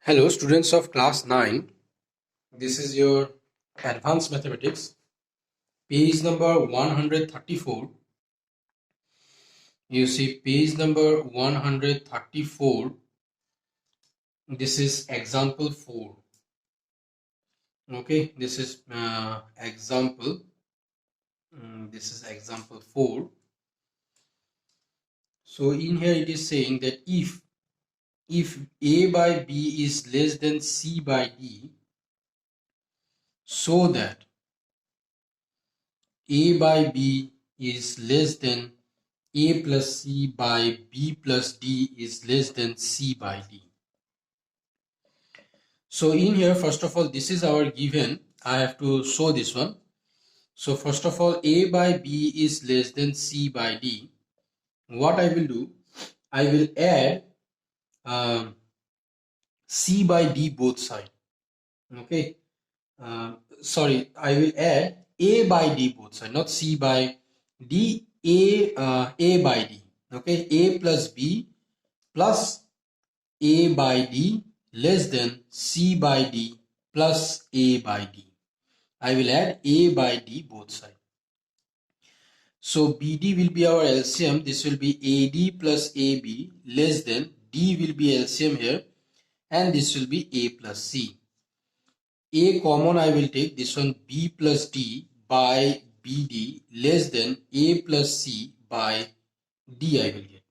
Hello, students of class 9. This is your advanced mathematics, page number 134. You see, page number 134. This is example 4. Okay, this is example. This is example 4. So, in here it is saying that if A by B is less than C by D, so that A by B is less than A plus C by B plus D is less than C by D. So in here, first of all, this is our given. I have to show this one. So first of all, A by B is less than C by D. What I will do, I will add C by D both sides. Okay. Sorry, I will add A by D both sides, not C by D. A by D. Okay. A plus B plus A by D less than C by D plus A by D. I will add A by D both sides. So BD will be our LCM. This will be AD plus AB less than D will be LCM here, and this will be A plus C. A common I will take, this one B plus D by BD less than A plus C by D I will get.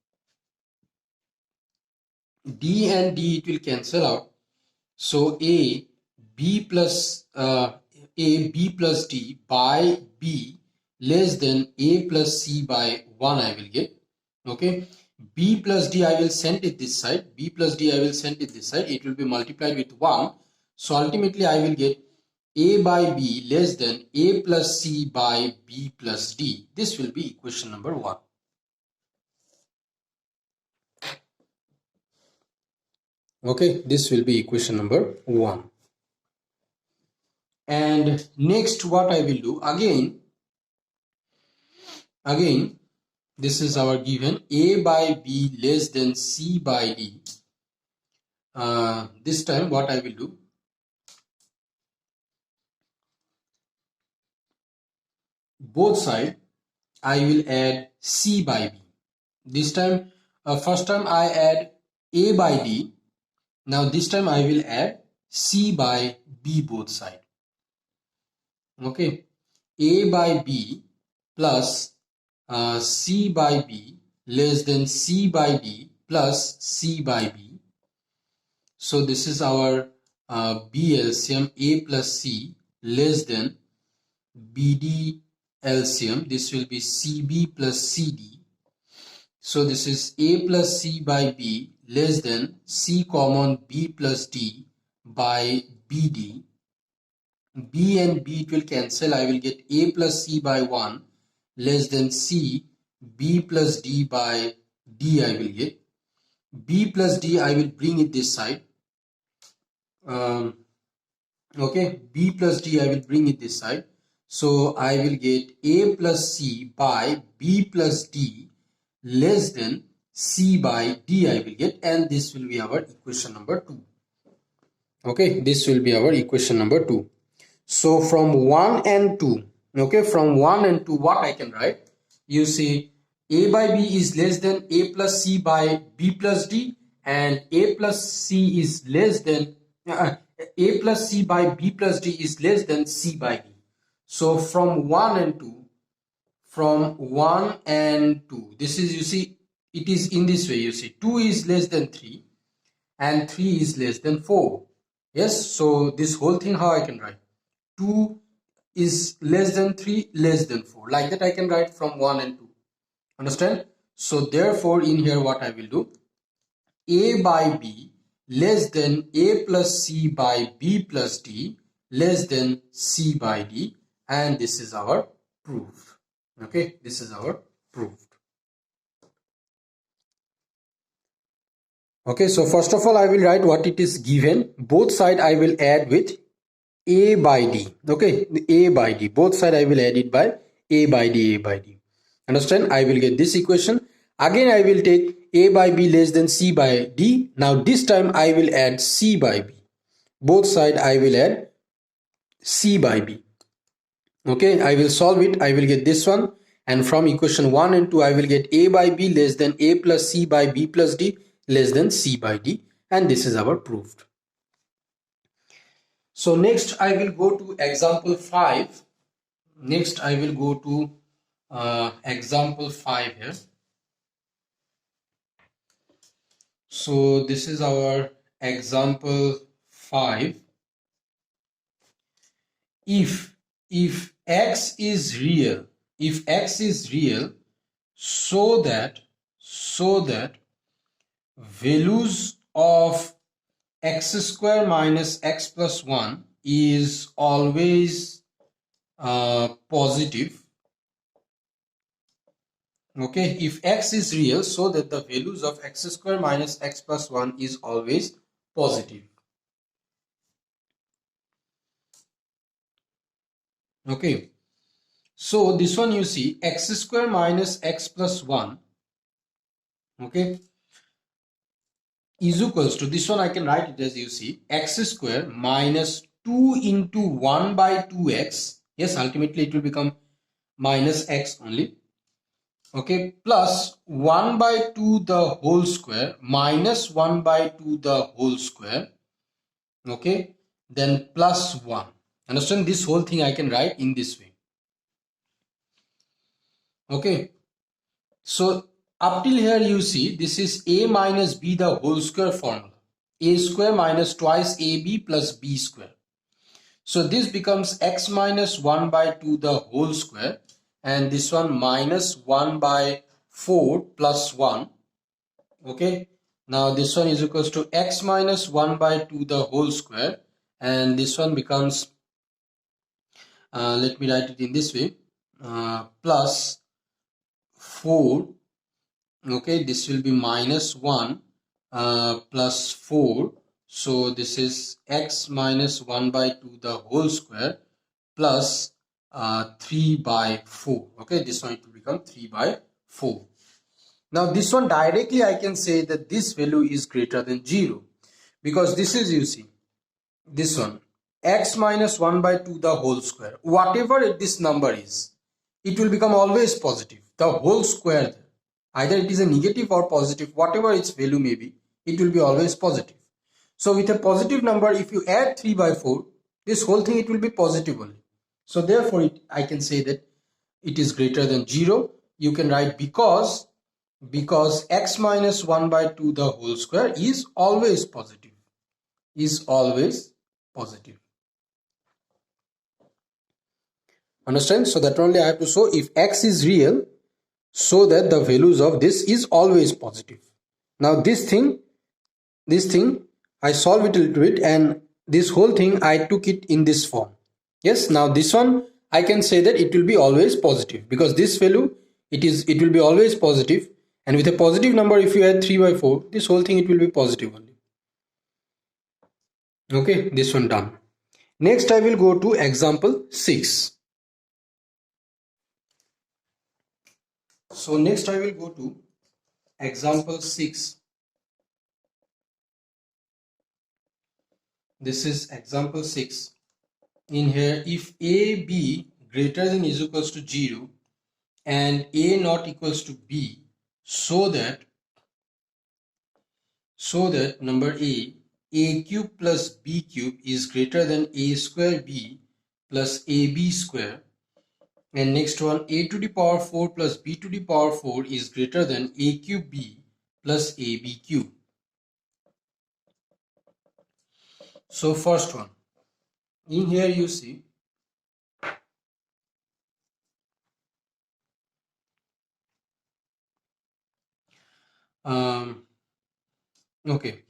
D and D it will cancel out. So A B plus D by B less than A plus C by 1 I will get. Okay. B plus D I will send it this side. B plus D I will send it this side. It will be multiplied with 1. So ultimately I will get A by B less than A plus C by B plus D. This will be equation number 1. Okay, this will be equation number 1. And next what I will do, again this is our given, A by B less than C by D. This time what I will do, both side I will add C by B. This time, first time I add A by D. Now this time I will add C by B both side. Okay, A by B plus C by B less than C by D plus C by B. So this is our B LCM, A plus C less than BD LCM. This will be CB plus CD. So this is A plus C by B less than C common B plus D by BD. B and B it will cancel. I will get A plus C by 1 less than C B plus D by D I will get. B plus D I will bring it this side. Okay, B plus D I will bring it this side. So I will get A plus C by B plus D less than C by D I will get, and this will be our equation number 2. Okay, this will be our equation number 2. So from 1 and 2, okay, from 1 and 2, what I can write? You see, A by B is less than A plus C by B plus D, and A plus C is less than A plus C by B plus D is less than C by D. So from 1 and 2, this is, you see, it is in this way. You see, 2 is less than 3 and 3 is less than 4. Yes, so this whole thing how I can write? 2 is less than 3 less than 4. Like that I can write from 1 and 2. Understand? So therefore in here what I will do, A by B less than A plus C by B plus D less than C by D, and this is our proof. Okay, this is our proof. Okay, so first of all I will write what it is given. Both side I will add with A by D. Okay, A by D. Both side I will add it by A by D, A by D. Understand? I will get this equation. Again I will take A by B less than C by D. Now this time I will add C by B. Both side I will add C by B. Okay, I will solve it. I will get this one, and from equation 1 and 2 I will get A by B less than A plus C by B plus D less than C by D, and this is our proved. So next I will go to example 5. Next I will go to example 5 here. So this is our example 5. If x is real, so that values of x square minus x plus 1 is always positive. Okay, if x is real, so that the values of x square minus x plus 1 is always positive. Okay, so this one you see x square minus x plus 1, okay, is equals to, this one I can write it as, you see, x square minus 2 into 1 by 2x. Yes, ultimately it will become minus x only. Okay, plus 1 by 2 the whole square minus 1 by 2 the whole square. Okay, then plus 1. Understand, this whole thing I can write in this way. Okay, so up till here you see this is a minus b the whole square formula. A square minus twice ab plus b square. So this becomes x minus 1 by 2 the whole square, and this one minus 1 by 4 plus 1. Okay, now this one is equals to x minus 1 by 2 the whole square, and this one becomes, let me write it in this way, plus 4. Okay, this will be minus 1 plus 4. So this is x minus 1 by 2 the whole square plus 3 by 4. Okay, this one it will become 3 by 4. Now this one directly I can say that this value is greater than 0, because this is, you see, this one x minus 1 by 2 the whole square, whatever this number is, it will become always positive. The whole square, either it is a negative or positive, whatever its value may be, it will be always positive. So with a positive number, if you add 3 by 4, this whole thing, it will be positive only. So therefore I can say that it is greater than 0. You can write because x minus 1 by 2 the whole square is always positive, Understand? So that only I have to show if x is real, so that the values of this is always positive. Now this thing I solve it a little bit, and this whole thing I took it in this form. Yes, now this one I can say that it will be always positive, because this value, it will be always positive, and with a positive number, if you add 3 by 4, this whole thing, it will be positive only. Okay, this one done. Next I will go to example 6. So next I will go to example 6. This is example 6. In here, if a b greater than is equals to 0 and a not equals to b, so that number a cube plus b cube is greater than a square b plus ab square, and next one, a to the power 4 plus b to the power 4 is greater than a cube b plus ab cube. So first one, in here you see, okay,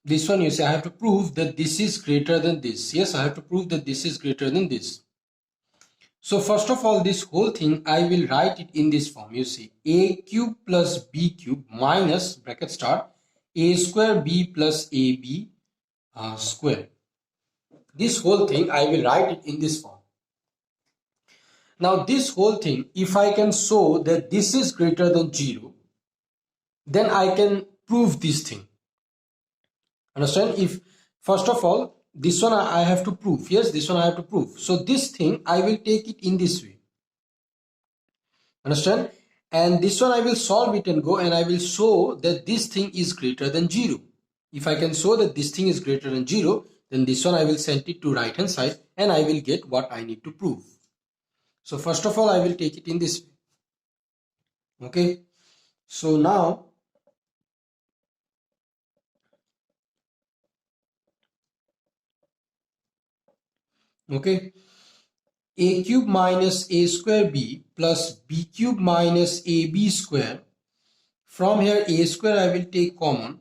this one you say I have to prove that this is greater than this. Yes, I have to prove that this is greater than this. So first of all, this whole thing I will write it in this form. You see, a cube plus b cube minus bracket start a square b plus ab square. This whole thing I will write it in this form. Now this whole thing, if I can show that this is greater than 0, then I can prove this thing. Understand? If first of all this one I have to prove, yes, this one I have to prove, so this thing I will take it in this way. Understand? And this one I will solve it and go and I will show that this thing is greater than 0. If I can show that this thing is greater than 0, then this one I will send it to right hand side and I will get what I need to prove. So first of all I will take it in this way. Okay, so now okay, a cube minus a square b plus b cube minus ab square. From here a square I will take common.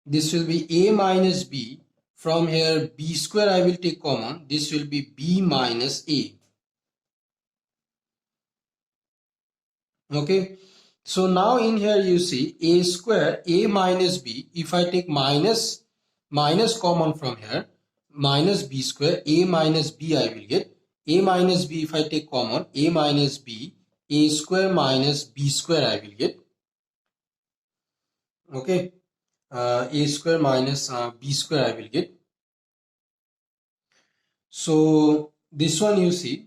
This will be a minus b. From here b square I will take common. This will be b minus a. Okay. So now in here you see a square, a minus b. If I take minus common from here, minus b square, a minus b I will get. A minus b if I take common, a minus b, a square minus b square I will get. Okay. A square minus b square I will get. So this one you see,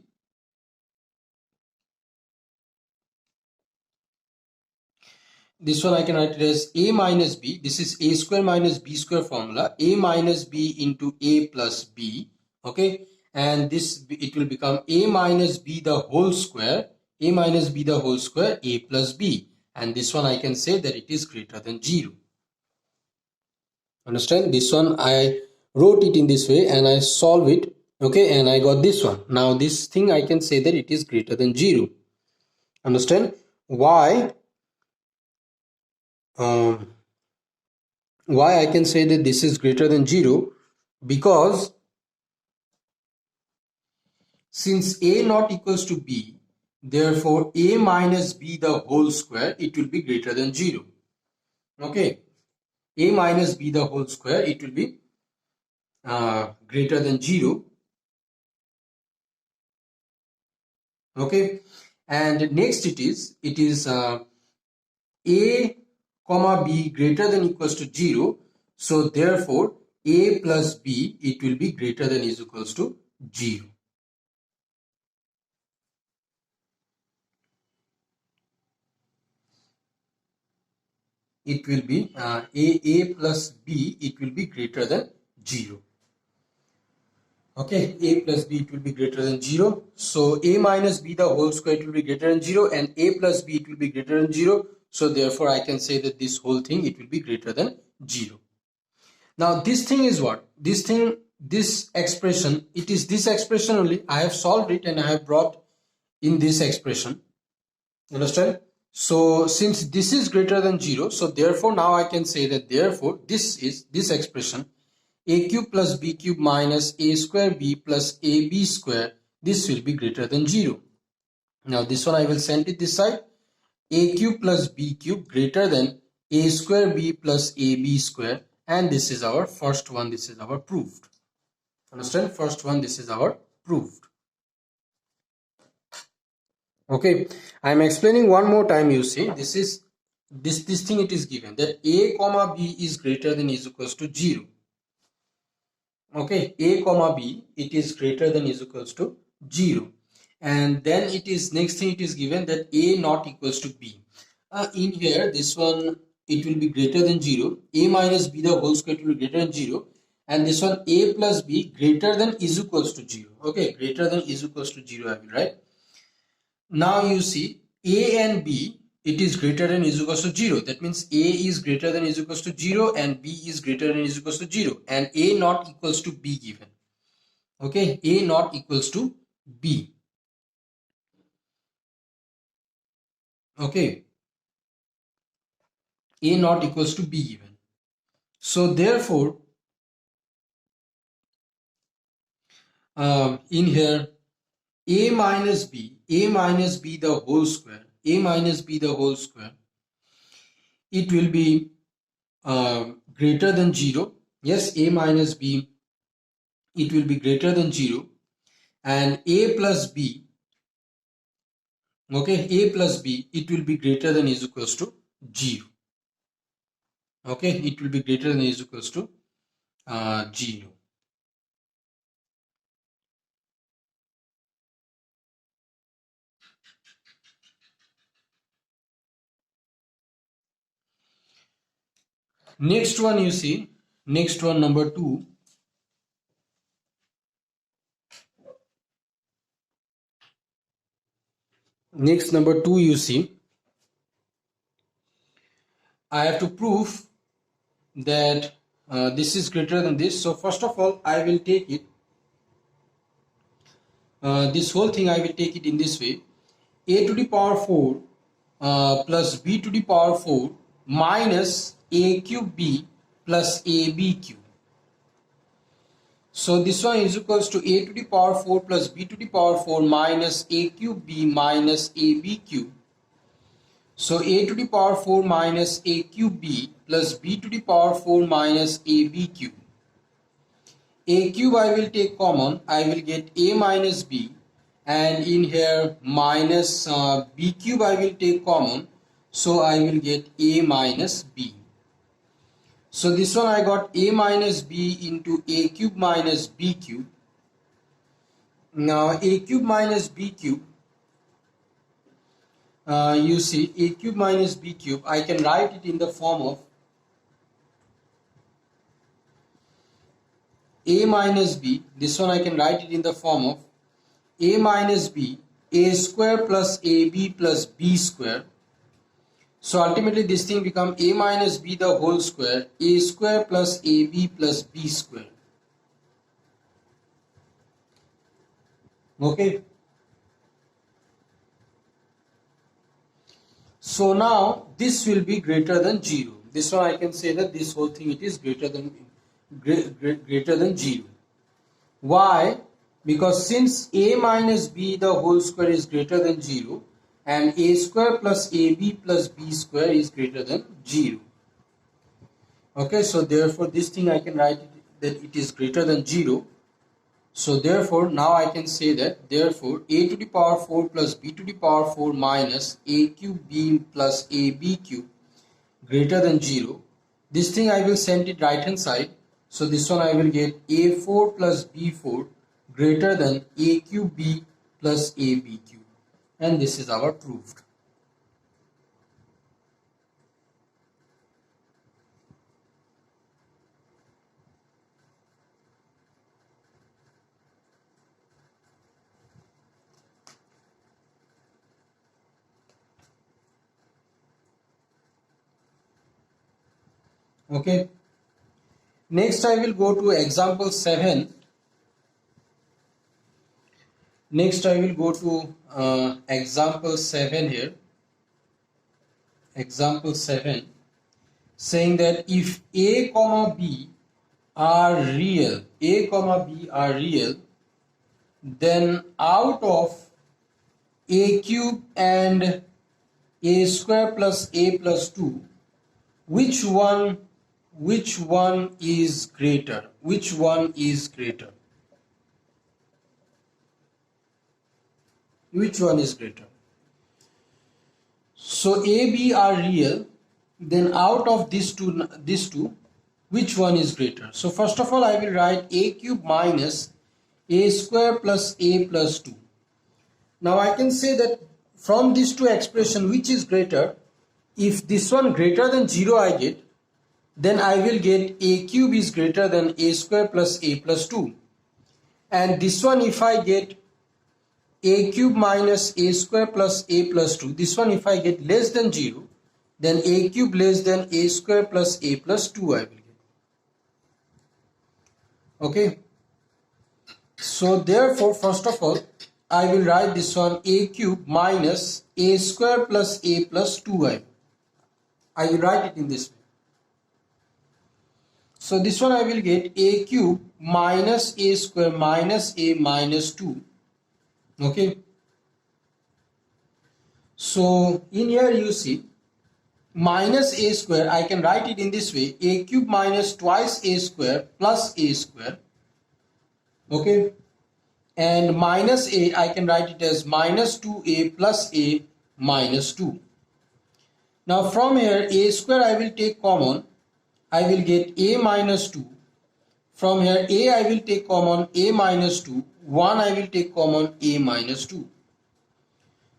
this one I can write it as a minus b. This is a square minus b square formula. A minus b into a plus b. Okay. And this, it will become a minus b the whole square. A minus b the whole square, a plus b. And this one I can say that it is greater than 0. Understand? This one I wrote it in this way and I solve it. Okay. And I got this one. Now this thing I can say that it is greater than 0. Understand? Why I can say that this is greater than 0? Because since a not equals to b, therefore a minus b the whole square, it will be greater than 0. Okay, a minus b the whole square, it will be greater than 0. Okay, and next it is a comma b greater than equals to 0. So therefore a plus b, it will be greater than is equals to 0. It will be a plus b, it will be greater than 0. Okay, a plus b, it will be greater than 0. So a minus b the whole square, it will be greater than 0, and a plus b, it will be greater than 0. So therefore I can say that this whole thing, it will be greater than 0. Now this thing is what? This thing, this expression, it is this expression only. I have solved it and I have brought in this expression. Understand? So since this is greater than 0, so therefore now I can say that therefore this is this expression, a cube plus b cube minus a square b plus ab square, this will be greater than 0. Now this one I will send it this side. A cube plus b cube greater than a square b plus ab square, and this is our first one, this is our proved. Understand? First one, this is our proved. Okay, I am explaining one more time. You see, this is this thing, it is given that a comma b is greater than is equals to 0. Okay, a comma b, it is greater than is equals to 0, and then it is next thing, it is given that a not equals to b. In here this one, it will be greater than 0. A minus b the whole square will be greater than 0, and this one a plus b greater than is equals to 0. Okay, greater than is equals to 0 I will write. Now you see a and b, it is greater than is equals to 0. That means a is greater than is equals to 0 and b is greater than is equals to 0, and a not equals to b given. Okay, a not equals to b. Okay, a not equals to b given. So therefore in here a minus b the whole square, a minus b the whole square, it will be greater than 0. Yes, a minus b, it will be greater than 0, and a plus b, okay, a plus b, it will be greater than is equals to 0. Okay, it will be greater than or is equals to 0. Next one you see, next one number 2. Next number 2 you see, I have to prove that this is greater than this. So first of all, I will take it, this whole thing I will take it in this way: a to the power 4 plus b to the power 4 minus a cube b plus ab cube. So this one is equals to a to the power 4 plus b to the power 4 minus a cube b minus ab cube. So a to the power 4 minus a cube b plus b to the power 4 minus ab cube. A cube I will take common, I will get a minus b, and in here minus b cube I will take common, so I will get a minus b. So this one I got a minus b into a cube minus b cube. Now a cube minus b cube, you see a cube minus b cube, I can write it in the form of a minus b. This one I can write it in the form of a minus b, a square plus ab plus b square. So ultimately this thing become a minus b the whole square, a square plus ab plus b square. Okay. So now this will be greater than 0. This one I can say that this whole thing it is greater than 0. Why? Because since a minus b the whole square is greater than 0 and a square plus ab plus b square is greater than 0. Okay, so therefore this thing I can write it that it is greater than 0. So therefore now I can say that therefore a to the power 4 plus b to the power 4 minus a cube b plus ab cube greater than 0. This thing I will send it right hand side. So this one I will get a4 plus b4 greater than a cube b plus ab cube. And this is our proved. Okay. Next I will go to example 7. Next I will go to example 7 here. Example 7 saying that if a comma b are real, a comma b are real, then out of a cube and a square plus a plus 2, which one is greater? Which one is greater? Which one is greater? So a b are real, then out of these two, which one is greater? So first of all I will write a cube minus a square plus a plus 2. Now I can say that from these two expression which is greater, if this one greater than 0 I get, then I will get a cube is greater than a square plus a plus 2. And this one if I get a cube minus a square plus a plus 2, this one if I get less than 0, then a cube less than a square plus a plus 2 I will get. Okay. So therefore first of all I will write this one a cube minus a square plus a plus 2. I will write it in this way. So this one I will get a cube minus a square minus a minus 2. Okay. So in here you see minus a square, I can write it in this way: a cube minus twice a square plus a square. Okay. And minus a, I can write it as minus 2a plus a minus 2. Now from here a square I will take common. I will get a minus 2. From here a I will take common a minus 2. 1 I will take common a minus 2.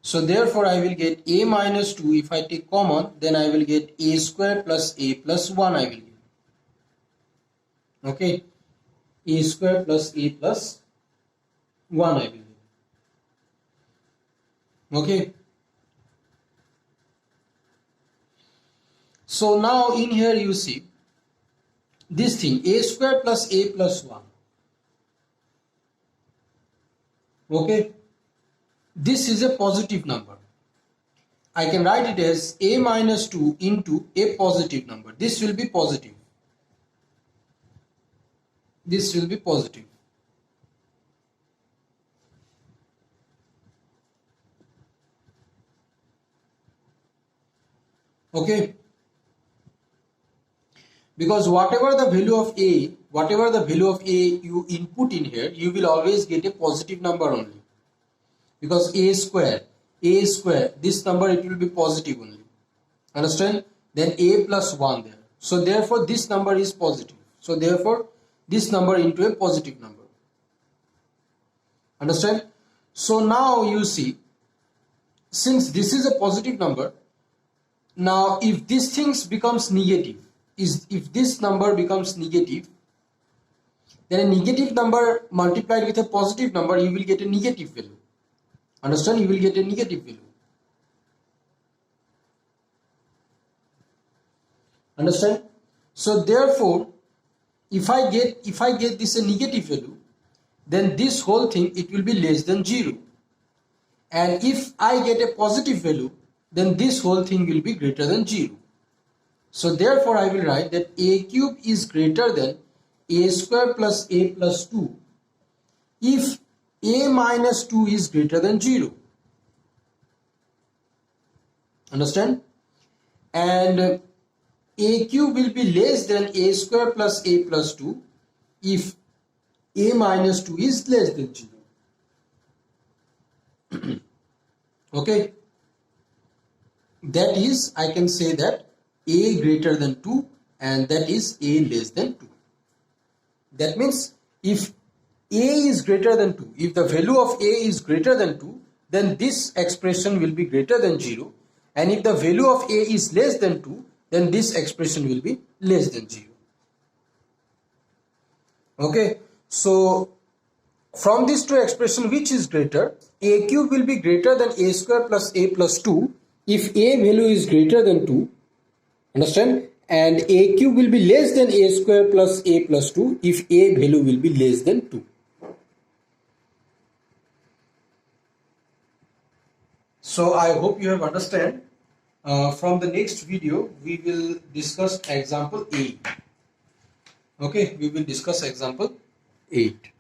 So therefore I will get a minus 2. If I take common, then I will get a square plus a plus 1 I will get. Okay, a square plus a plus 1 I will get. Okay. So now in here you see this thing a square plus a plus 1. Okay, this is a positive number. I can write it as a minus 2 into a positive number. This will be positive. This will be positive. Okay, because whatever the value of a you input in here, you will always get a positive number only, because a square, this number it will be positive only. Understand? Then a plus 1 there, so therefore this number is positive, so therefore this number into a positive number. Understand? So now you see, since this is a positive number, now if this things becomes negative, if this number becomes negative, then a negative number multiplied with a positive number, you will get a negative value. Understand? You will get a negative value. Understand? So therefore, if I get this a negative value, then this whole thing it will be less than 0. And if I get a positive value, then this whole thing will be greater than 0. So therefore I will write that a cube is greater than a square plus a plus 2 if a minus 2 is greater than 0. Understand? And a cube will be less than a square plus a plus 2 if a minus 2 is less than 0. Okay, that is, I can say that a greater than 2 and that is a less than 2. That means if a is greater than 2, if the value of a is greater than 2, then this expression will be greater than 0, and if the value of a is less than 2, then this expression will be less than 0. Okay, so from these two expressions, which is greater? A cube will be greater than a square plus a plus 2 if a value is greater than 2. Understand? And a cube will be less than a square plus a plus 2 if a value will be less than 2. So I hope you have understand. From the next video, we will discuss example 8. Okay, we will discuss example 8.